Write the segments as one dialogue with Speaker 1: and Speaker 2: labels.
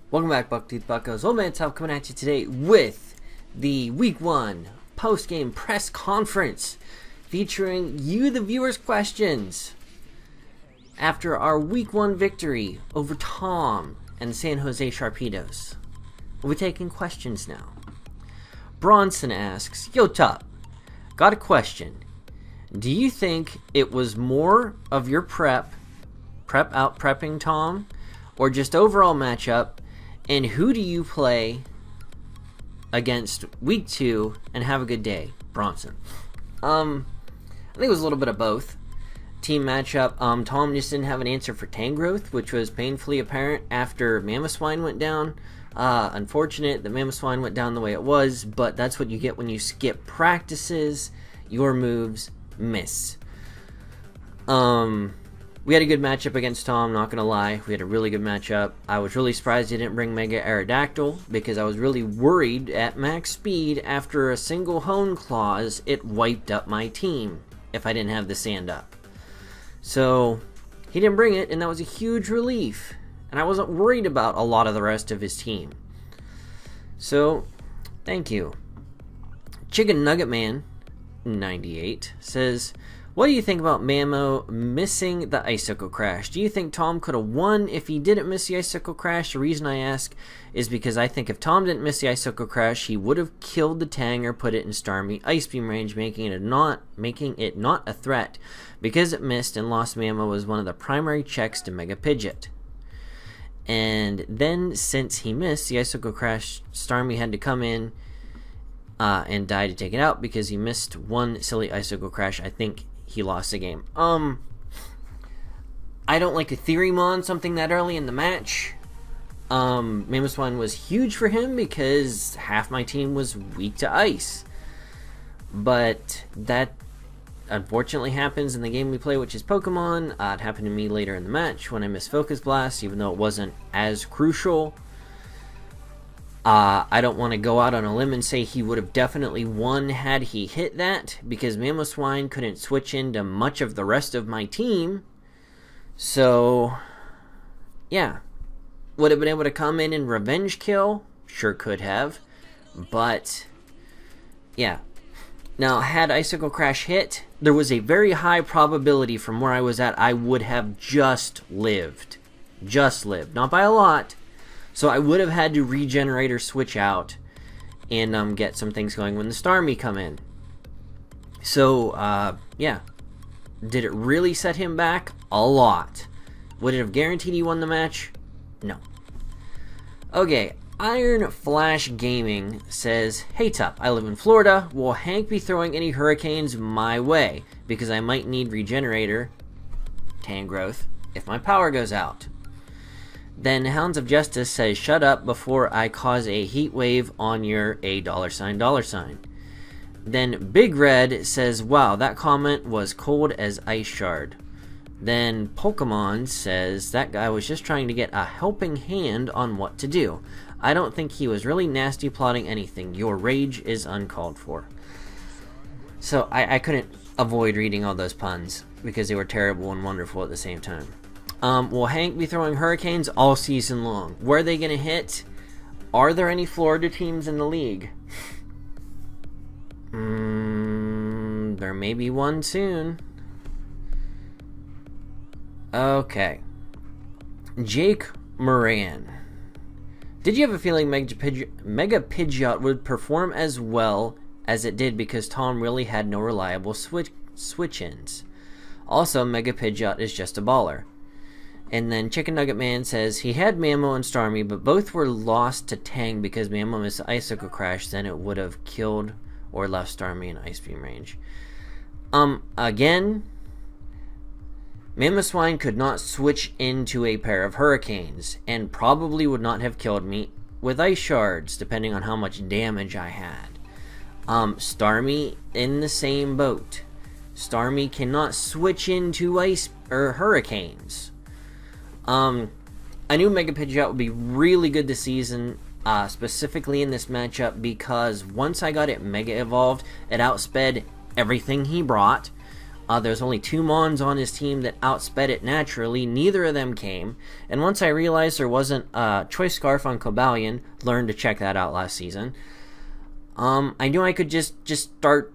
Speaker 1: Welcome back, Bucktooth Buckos. OldManTup coming at you today with the Week 1 post-game press conference featuring you, the viewers' questions after our Week 1 victory over Tom and the San Jose Sharpedos. We'll be taking questions now. Bronson asks, Yo Tup, got a question. Do you think it was more of your prep out prepping Tom, or just overall matchup? And who do you play against Week 2 and have a good day? Bronson. I think it was a little bit of both. Team matchup, Tom just didn't have an answer for Tangrowth, which was painfully apparent after Mamoswine went down. Unfortunate that Mamoswine went down the way it was, but that's what you get when you skip practices. Your moves miss. We had a good matchup against Tom, not going to lie. We had a really good matchup. I was really surprised he didn't bring Mega Aerodactyl because I was really worried at max speed after a single Hone Claws, it wiped up my team if I didn't have the sand up. So he didn't bring it, and that was a huge relief. And I wasn't worried about a lot of the rest of his team. So, thank you. Chicken Nugget Man 98 says, what do you think about Mamo missing the Icicle Crash? Do you think Tom could have won if he didn't miss the Icicle Crash? The reason I ask is because I think if Tom didn't miss the Icicle Crash, he would have killed the Tang or put it in Starmie Ice Beam range, making it not a threat. Because it missed and lost Mamo was one of the primary checks to Mega Pidgeot. And then since he missed the Icicle Crash, Starmie had to come in and die to take it out because he missed one silly Icicle Crash. I think he lost the game. I don't like to Theorymon something that early in the match. Mamoswine was huge for him because half my team was weak to ice. But that unfortunately happens in the game we play, which is Pokemon. It happened to me later in the match when I missed Focus Blast, even though it wasn't as crucial. I don't want to go out on a limb and say he would have definitely won had he hit that, because Mamoswine couldn't switch into much of the rest of my team. So, yeah. Would have been able to come in and revenge kill? Sure could have. But, yeah. Now, had Icicle Crash hit, there was a very high probability from where I was at I would have just lived. Just lived. Not by a lot. So I would have had to regenerate or switch out and get some things going when the Starmie come in. So, yeah. Did it really set him back? A lot. Would it have guaranteed he won the match? No. Okay, Iron Flash Gaming says, Hey Tup, I live in Florida. Will Hank be throwing any hurricanes my way? Because I might need Regenerator, Tangrowth, if my power goes out. Then Hounds of Justice says, shut up before I cause a heat wave on your $. Then Big Red says, wow, that comment was cold as Ice Shard. Then Pokemon says, that guy was just trying to get a helping hand on what to do. I don't think he was really nasty plotting anything. Your rage is uncalled for. So I couldn't avoid reading all those puns because they were terrible and wonderful at the same time. Will Hank be throwing hurricanes all season long? Where are they going to hit? Are there any Florida teams in the league? There may be one soon. Okay. Jake Moran. Did you have a feeling Mega Pidgeot would perform as well as it did because Tom really had no reliable switch-ins? Also, Mega Pidgeot is just a baller. And then Chicken Nugget Man says, he had Mamo and Starmie, but both were lost to Tang because Mamo missed the Icicle Crash, then it would have killed or left Starmie in Ice Beam range. Again, Mamoswine could not switch into a pair of Hurricanes, and probably would not have killed me with Ice Shards, depending on how much damage I had. Starmie in the same boat. Starmie cannot switch into Ice or Hurricanes. I knew Mega Pidgeot would be really good this season, specifically in this matchup, because once I got it Mega Evolved, it outsped everything he brought. There's only 2 Mons on his team that outsped it naturally. Neither of them came. And once I realized there wasn't a Choice Scarf on Cobalion, learned to check that out last season, I knew I could just start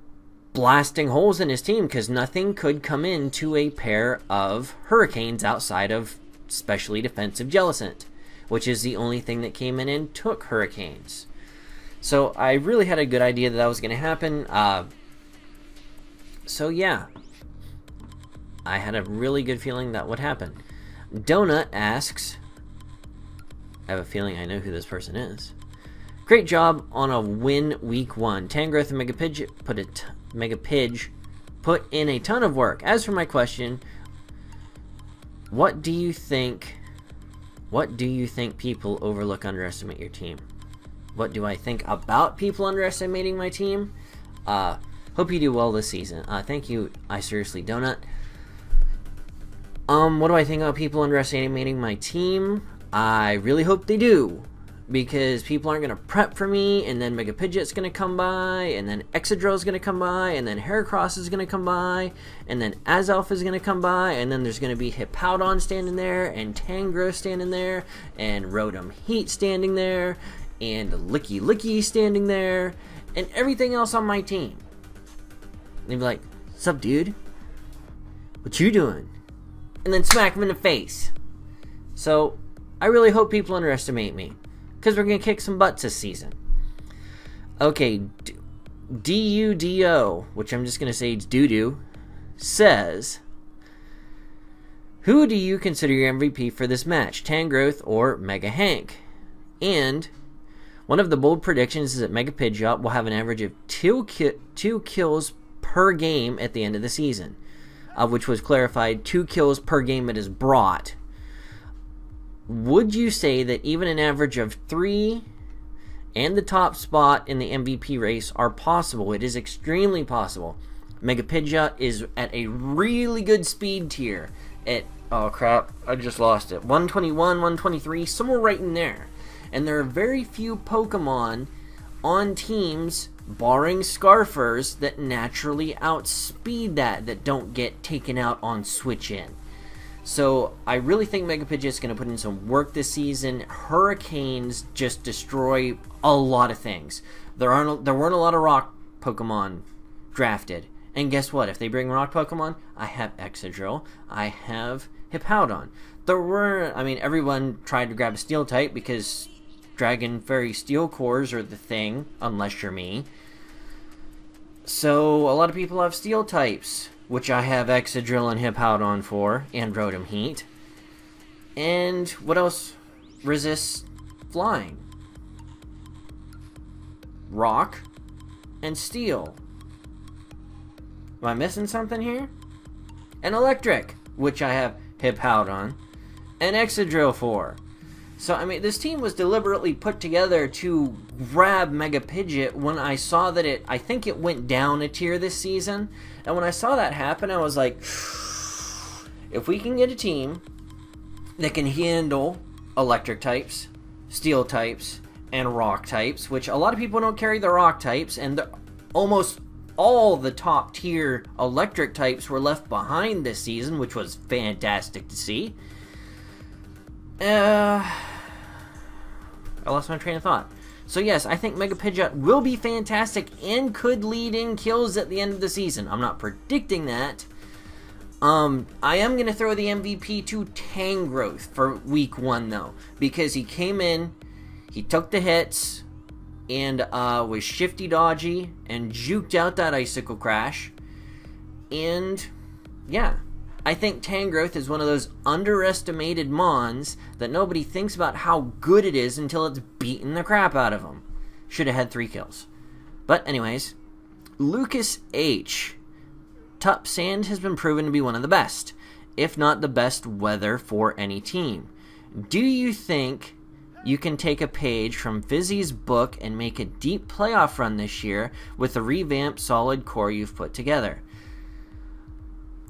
Speaker 1: blasting holes in his team, because nothing could come into a pair of Hurricanes outside of specially defensive Jellicent, which is the only thing that came in and took Hurricanes. So I really had a good idea that was going to happen. So yeah, I had a really good feeling that would happen. Donut asks, I have a feeling I know who this person is. Great job on a win week 1. Tangrowth and Megapidge put in a ton of work. As for my question, what do you think people overlook, underestimate your team? What do I think about people underestimating my team? Hope you do well this season. Thank you, I seriously donut. What do I think about people underestimating my team? I really hope they do, because people aren't going to prep for me, and then Megapidgeot's going to come by, and then Excadrill's going to come by, and then Heracross is going to come by, and then Azelf is going to come by, and then there's going to be Hippowdon standing there, and Tangrowth standing there, and Rotom Heat standing there, and Licky Licky standing there, and everything else on my team. And they'd be like, "Sup, dude? What you doing?" And then smack them in the face. So I really hope people underestimate me, because we're going to kick some butts this season. Okay, DUDO, which I'm just going to say it's doo-doo, says, who do you consider your MVP for this match, Tangrowth or Mega Hank? And one of the bold predictions is that Mega Pidgeot will have an average of 2 kills per game at the end of the season, which was clarified 2 kills per game it is brought. Would you say that even an average of 3 and the top spot in the MVP race are possible? It is extremely possible. Mega Pidgeot is at a really good speed tier at, oh crap, I just lost it, 121, 123, somewhere right in there. And there are very few Pokemon on teams, barring Scarfers, that naturally outspeed that don't get taken out on Switch In. So I really think Mega Pidgeot's going to put in some work this season. Hurricanes just destroy a lot of things. There weren't a lot of rock Pokemon drafted. And guess what? If they bring rock Pokemon, I have Excadrill. I have Hippowdon. Everyone tried to grab a Steel type because Dragon Fairy Steel Cores are the thing, unless you're me. So a lot of people have Steel types, which I have Excadrill and Hippowdon for, and Rotom Heat. And what else resists flying? Rock and Steel. Am I missing something here? And Electric, which I have Hippowdon and Excadrill for. So, this team was deliberately put together to grab Mega Pidgeot when I saw that I think it went down a tier this season. And when I saw that happen, I was like, if we can get a team that can handle Electric types, Steel types, and Rock types, which a lot of people don't carry the Rock types, and almost all the top tier Electric types were left behind this season, which was fantastic to see. I lost my train of thought. So yes, I think Mega Pidgeot will be fantastic and could lead in kills at the end of the season. I'm not predicting that. I am going to throw the MVP to Tangrowth for week 1 though, because he came in, he took the hits, and was shifty dodgy and juked out that Icicle Crash. And yeah, I think Tangrowth is one of those underestimated Mons that nobody thinks about how good it is until it's beaten the crap out of them. Should have had 3 kills. But anyways, Lucas H. Tup Sand has been proven to be one of the best, if not the best weather for any team. Do you think you can take a page from Fizzy's book and make a deep playoff run this year with the revamped solid core you've put together?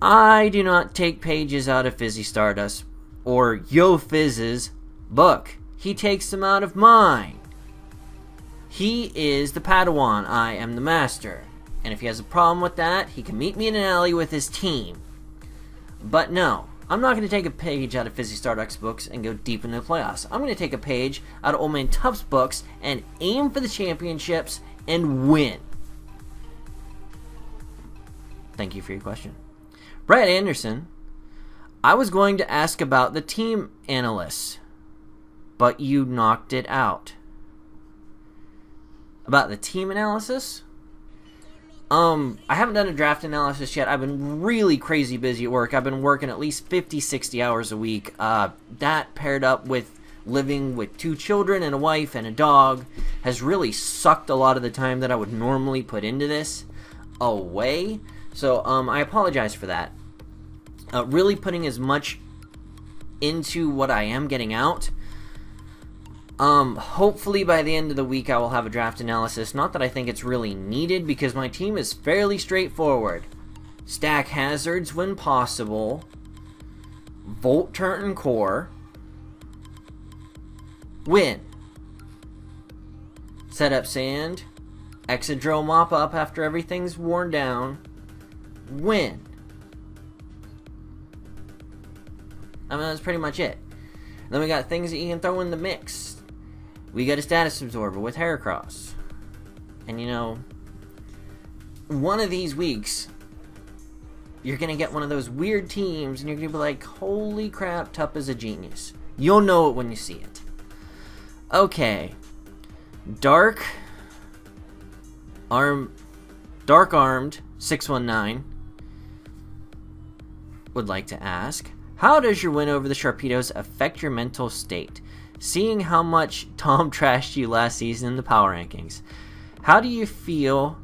Speaker 1: I do not take pages out of Fizzy Stardust or Yo Fizz's book. He takes them out of mine. He is the Padawan. I am the master. And if he has a problem with that, he can meet me in an alley with his team. But no, I'm not going to take a page out of Fizzy Starduck's books and go deep into the playoffs. I'm going to take a page out of OldManTup's books and aim for the championships and win. Thank you for your question. Brad Anderson, I was going to ask about the team analysts, but you knocked it out. About the team analysis? I haven't done a draft analysis yet. I've been really crazy busy at work. I've been working at least 50, 60 hours a week. That paired up with living with 2 children and a wife and a dog has really sucked a lot of the time that I would normally put into this away. So I apologize for that. Really putting as much into what I am getting out. Hopefully by the end of the week I will have a draft analysis. Not that I think it's really needed because my team is fairly straightforward. Stack hazards when possible. Volt turn core. Win. Set up sand. Exit-drill mop up after everything's worn down. Win. I mean, that's pretty much it. Then we got things that you can throw in the mix. We got a status absorber with Heracross. And you know, one of these weeks, you're going to get one of those weird teams and you're going to be like, holy crap, Tup is a genius. You'll know it when you see it. Okay. Dark Armed 619 would like to ask, how does your win over the Sharpedos affect your mental state? Seeing how much Tom trashed you last season in the power rankings, how do you feel?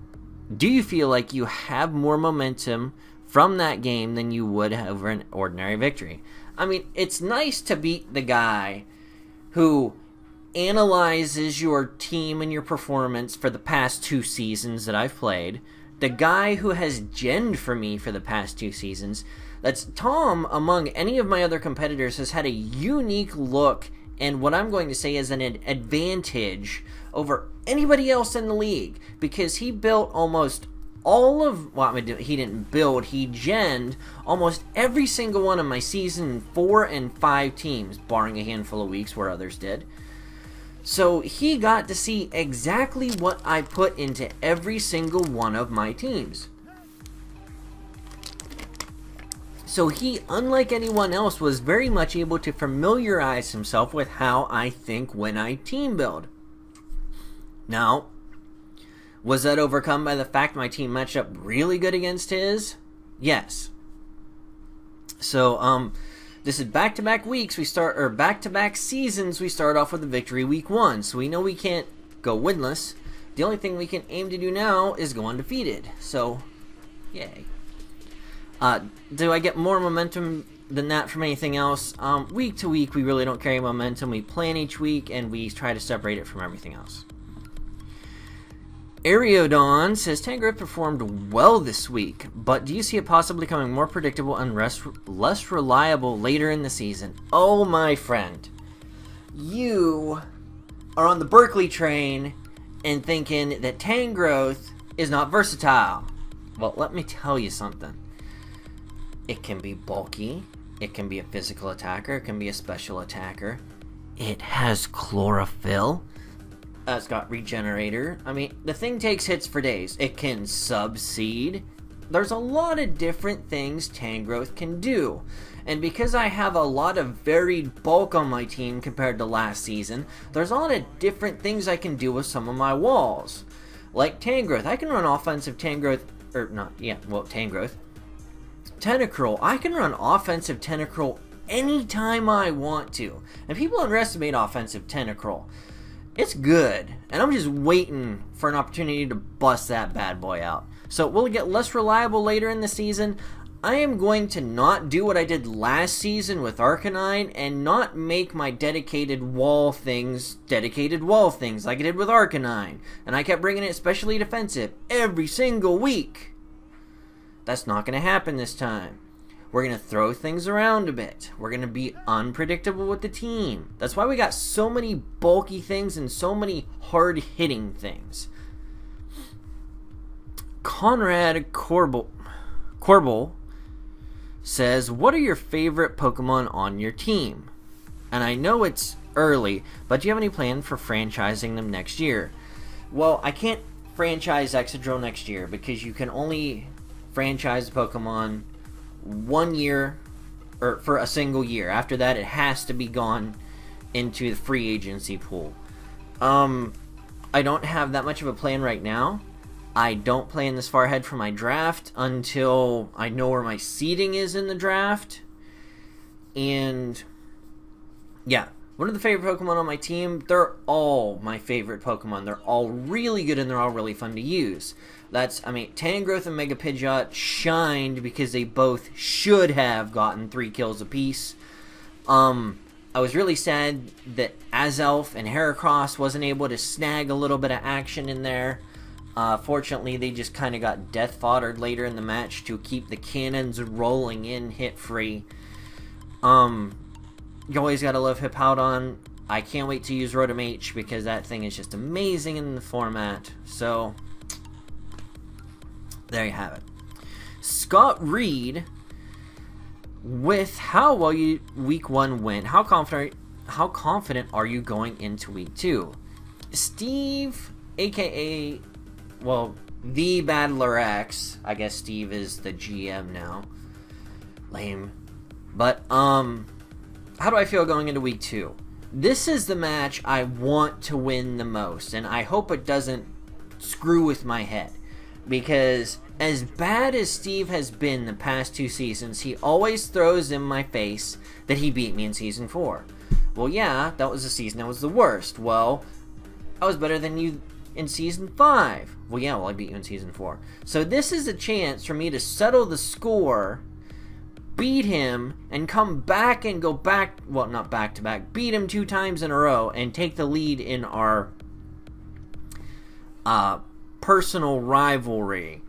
Speaker 1: Do you feel like you have more momentum from that game than you would over an ordinary victory? I mean, it's nice to beat the guy who analyzes your team and your performance for the past 2 seasons that I've played. The guy who has genned for me for the past 2 seasons. That's Tom, among any of my other competitors, has had a unique look and what I'm going to say is an advantage over anybody else in the league, because he built almost all of, well, I mean, he didn't build, he genned almost every single one of my season 4 and 5 teams, barring a handful of weeks where others did. So he got to see exactly what I put into every single one of my teams. So he, unlike anyone else, was very much able to familiarize himself with how I think when I team build. Now, was that overcome by the fact my team matched up really good against his? Yes. So, this is back-to-back weeks. Or back-to-back seasons. We start off with a victory week 1. So we know we can't go winless. The only thing we can aim to do now is go undefeated. So, yay. Do I get more momentum than that from anything else? Week to week, we really don't carry momentum. We plan each week, and we try to separate it from everything else. Ariodon says, Tangrowth performed well this week, but do you see it possibly becoming more predictable and less reliable later in the season? Oh, my friend. You are on the Berkeley train and thinking that Tangrowth is not versatile. Well, let me tell you something. It can be bulky, it can be a physical attacker, it can be a special attacker. It has chlorophyll. It's got regenerator. I mean, the thing takes hits for days. It can subseed. There's a lot of different things Tangrowth can do. And because I have a lot of varied bulk on my team compared to last season, there's a lot of different things I can do with some of my walls. Like Tangrowth. I can run offensive Tangrowth, or not, yeah, well, Tangrowth. Tentacruel. I can run offensive Tentacruel anytime I want to. And people underestimate offensive Tentacruel. It's good. And I'm just waiting for an opportunity to bust that bad boy out. So will it get less reliable later in the season? I am going to not do what I did last season with Arcanine and not make my dedicated wall things like I did with Arcanine. And I kept bringing it specially defensive every single week. That's not going to happen this time. We're going to throw things around a bit. We're going to be unpredictable with the team. That's why we got so many bulky things and so many hard-hitting things. Conrad Corbel says, what are your favorite Pokemon on your team? And I know it's early, but do you have any plan for franchising them next year? Well, I can't franchise Excadrill next year because you can only franchise Pokemon 1 year, or for a single year. After that, it has to be gone into the free agency pool. I don't have that much of a plan right now. I don't plan this far ahead for my draft until I know where my seeding is in the draft. And yeah, what are the favorite Pokemon on my team? They're all my favorite Pokemon. They're all really good and they're all really fun to use. Tangrowth and Mega Pidgeot shined because they both should have gotten 3 kills apiece. I was really sad that Azelf and Heracross wasn't able to snag a little bit of action in there. Fortunately, they just kind of got death foddered later in the match to keep the cannons rolling in hit-free. You always gotta love Hippowdon. I can't wait to use Rotom H because that thing is just amazing in the format. So, there you have it. Scott Reed, with how well week 1 went, how confident are you going into week 2? Steve, aka, well, the Battler X. I guess Steve is the GM now. Lame. But how do I feel going into week 2? This is the match I want to win the most, and I hope it doesn't screw with my head. Because as bad as Steve has been the past 2 seasons, he always throws in my face that he beat me in Season 4. Well, yeah, that was the season that was the worst. Well, I was better than you in Season 5. Well, yeah, I beat you in Season 4. So this is a chance for me to settle the score, beat him, and come back and go back, well, not back to back, beat him 2 times in a row and take the lead in our personal rivalry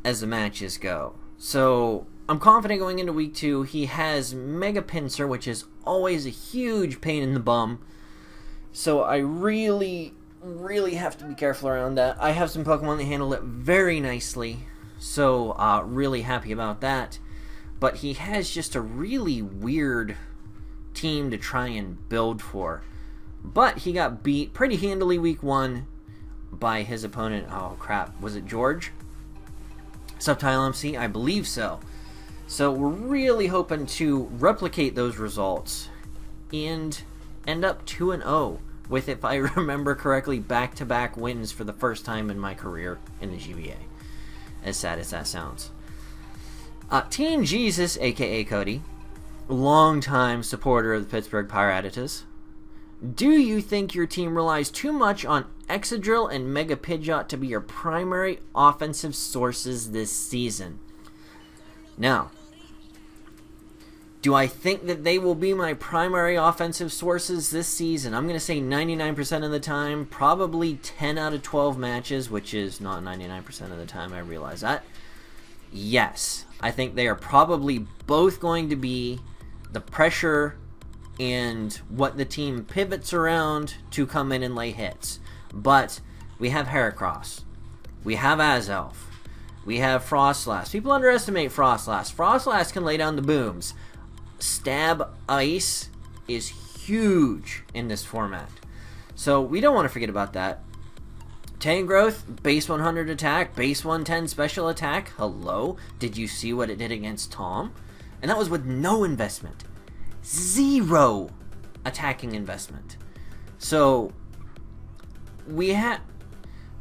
Speaker 1: as the matches go. So I'm confident going into week 2. He has Mega Pinsir, which is always a huge pain in the bum. So I really have to be careful around that. I have some Pokemon that handle it very nicely. So really happy about that. But he has just a really weird team to try and build for. But he got beat pretty handily week 1 by his opponent. Oh crap, was it George? Subtile MC? I believe so. So we're really hoping to replicate those results and end up 2-0 with, if I remember correctly, back-to-back wins for the first time in my career in the GBA. As sad as that sounds. Teen Jesus, aka Cody, longtime supporter of the Pittsburgh Piratas. Do you think your team relies too much on Excadrill and Mega Pidgeot to be your primary offensive sources this season? Now, do I think that they will be my primary offensive sources this season? I'm going to say 99% of the time, probably 10 out of 12 matches, which is not 99% of the time, I realize that. Yes, I think they are probably both going to be the pressure and what the team pivots around to come in and lay hits. But we have Heracross, we have Azelf, we have Frostlass. People underestimate Frostlass. Frostlass can lay down the booms. Stab Ice is huge in this format. So we don't want to forget about that. Tangrowth, base 100 attack, base 110 special attack. Hello? Did you see what it did against Tom? And that was with no investment. 0 attacking investment. So we have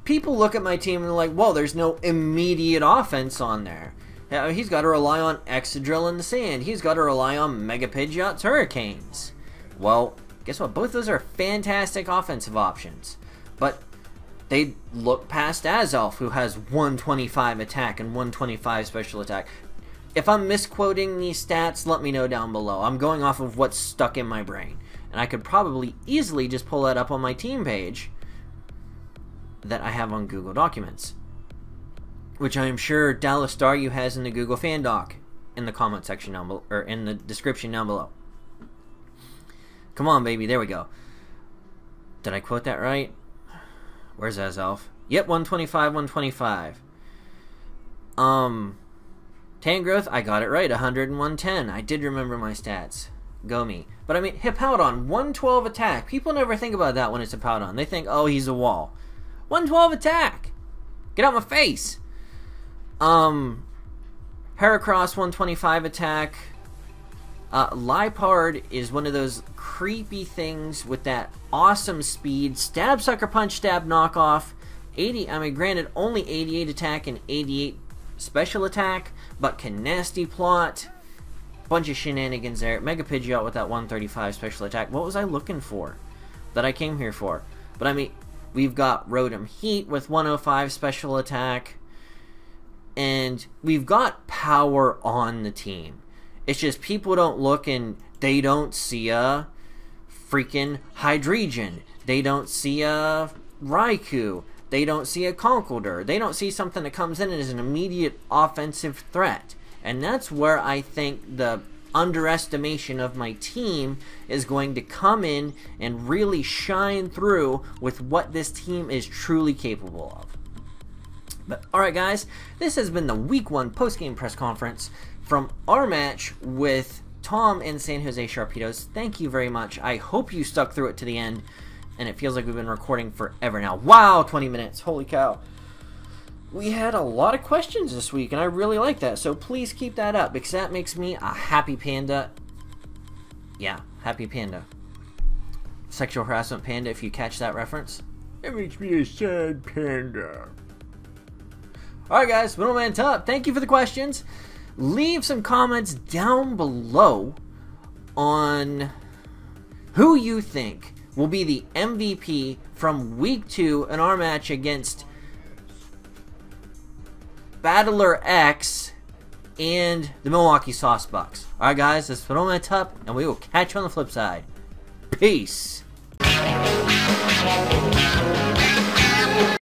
Speaker 1: people look at my team and they're like, "Whoa, there's no immediate offense on there. He's got to rely on Excadrill in the sand. He's got to rely on Mega Pidgeot's Hurricanes." Well, guess what? Both those are fantastic offensive options. But they look past Azelf, who has 125 attack and 125 special attack. If I'm misquoting these stats, let me know down below. I'm going off of what's stuck in my brain. And I could probably easily just pull that up on my team page that I have on Google Documents, which I am sure Dallas Staryu has in the Google Fan Doc in the comment section down below, or in the description down below. Come on, baby. There we go. Did I quote that right? Where's Azelf? Yep, 125, 125. Tangrowth, I got it right, 100 and 110. I did remember my stats. Go me. But I mean, Hippowdon, 112 attack. People never think about that when it's Hippowdon. They think, oh, he's a wall. 112 attack! Get out my face! Heracross, 125 attack. Liepard is one of those creepy things with that awesome speed. Stab, Sucker Punch, Stab, Knockoff. 80, I mean, granted, only 88 attack and 88 special attack, but can nasty plot. Bunch of shenanigans there. Mega Pidgeot with that 135 special attack. What was I looking for that I came here for? But I mean, we've got Rotom Heat with 105 special attack. And we've got power on the team. It's just people don't look and they don't see a freaking Hydreigon. They don't see a Raikou. They don't see a Conkeldurr. They don't see something that comes in and is an immediate offensive threat. And that's where I think the underestimation of my team is going to come in and really shine through with what this team is truly capable of. But alright guys, this has been the Week 1 post-game press conference from our match with Tom and San Jose Sharpedos. Thank you very much. I hope you stuck through it to the end. And it feels like we've been recording forever now. Wow, 20 minutes. Holy cow. We had a lot of questions this week, and I really like that. So please keep that up, because that makes me a happy panda. Yeah, happy panda. Sexual harassment panda, if you catch that reference. It makes me a sad panda. Alright guys, been OldManTup. Thank you for the questions. Leave some comments down below on who you think will be the MVP from Week 2 in our match against Battler X and the Milwaukee Saucebucks. Alright guys, this is OldManTup, and we will catch you on the flip side. Peace.